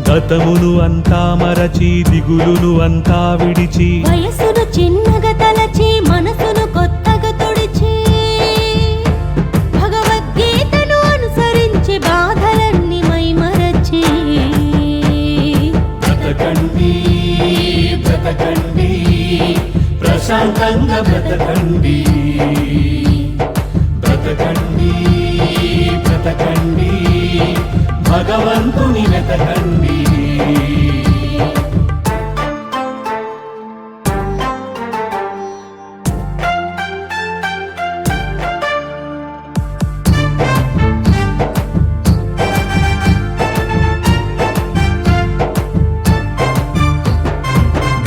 గతమును అంతా మరచి దిగులును అంతా విడిచి వయసును చిన్నగా తలచి మనసును కొత్తగా తొడిచి భగవద్గీతను అనుసరించి బాధలన్నీ మైమరచి బ్రతకండి బ్రతకండి ప్రశాంతంగా బ్రతకండి బ్రతకండి బ్రతకండి భగవంతుని వెతకండి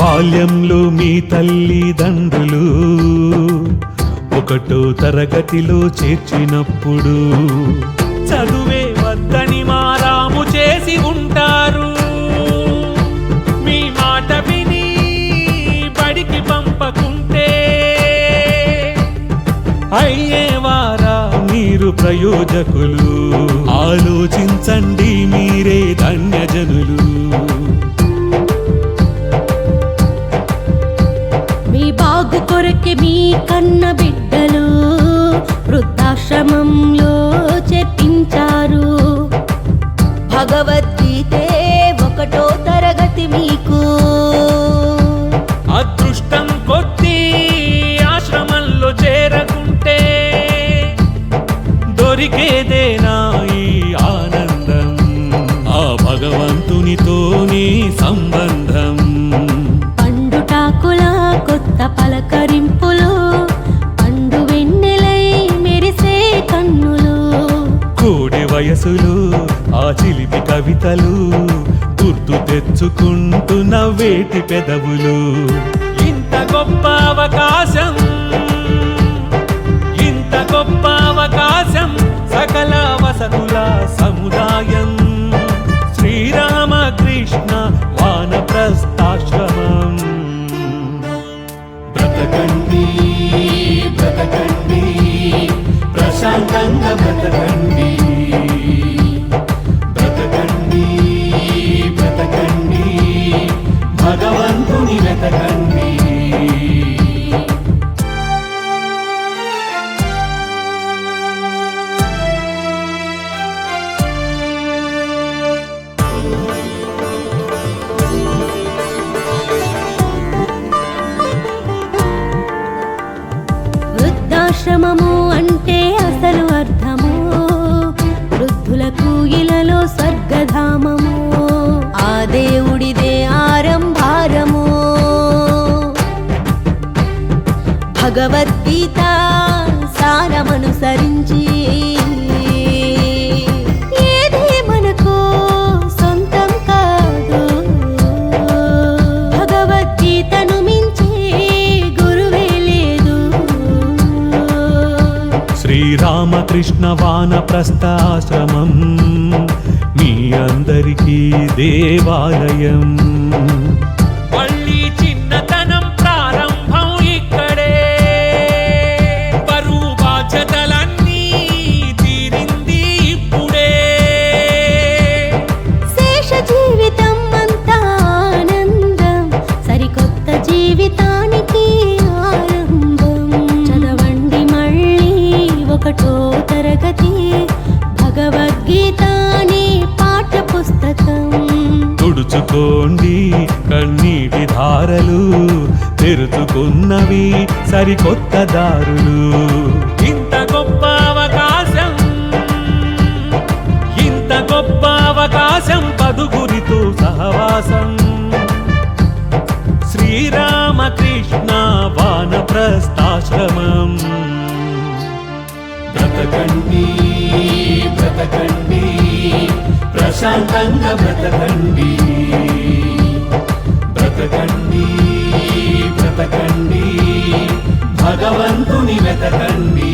బాల్యంలో మీ తల్లిదండ్రులు ఒకటో తరగతిలో చేర్చినప్పుడు చదువే వద్దని మారాము చేసి ఉంటారు. మీ మాట విని బడికి పంపకుంటే అయ్యేవారా మీరు ప్రయోజకులు. ఆలోచించండి మీరే ధన్యజనులు. మీ బాగు కొరకే మీ కన్న బిడ్డలు వృద్ధాశ్రమంలో చేర్పించారు. భగవద్గీతే ఒకటో తరగతి మీకు అదృష్టం కొద్దీ ఆశ్రమంలో చేరకుంటే దొరికేదేనా ఈ ఆనందం? ఆ భగవంతునితోనే సంబంధం. పండుటాకుల కొత్త పలకరింపులు, పండు వెన్నెలై మెరిసే కన్నులు, కోడె వయసులు ఆ చిలిపి కవితలు గుర్తు తెచ్చుకుంటూ నవ్వేటి పెదవులు. ఇంత గొప్ప అవకాశం, ఇంత గొప్ప అవకాశం, సకల వసతుల సముదాయం శ్రీరామకృష్ణ వానప్రస్థాశ్రమం. బ్రతకండి బ్రతకండి ప్రశాంతంగా బ్రతకండి బ్రతకండి బ్రతకండి భగవంతుని వెతకండి. వృద్ధాశ్రమము అంటే అసలు అర్థము, వృద్ధులకు ఇలలో స్వర్గధామము, ఆ దేవుడిదే ఆరంభారము. భగవద్గీత సారమనుసరించి ఏది మనకు సొంతం కాదు. భగవద్గీతను మించి గురువే లేదు. శ్రీరామకృష్ణ వానప్రస్థాశ్రమం మీ అందరికీ దేవాలయం. మళ్ళీ చిన్నతనం ప్రారంభం ఇక్కడే, బరువు బాధ్యతలన్నీ తీరింది ఇప్పుడే. శేష జీవితం అంతా ఆనందం, సరికొత్త జీవితానికి ఆరంభం. చదవండి మళ్ళీ ఒకటో తరగతి భగవద్గీత అనే పాఠ్య పుస్తకం. తుడుచుకోండి కన్నీటి ధారలు, తెరుచుకున్నవి సరికొత్త దారులు. ఇంత గొప్ప అవకాశం, ఇంత గొప్ప అవకాశం, పదుగురితో సహవాసం. శ్రీరామకృష్ణ వానప్రస్థాశ్రమం. బ్రతకండి బ్రతకండి ప్రశాంతంగా బ్రతకండి బ్రతకండి బ్రతకండి భగవంతుని వెతకండి.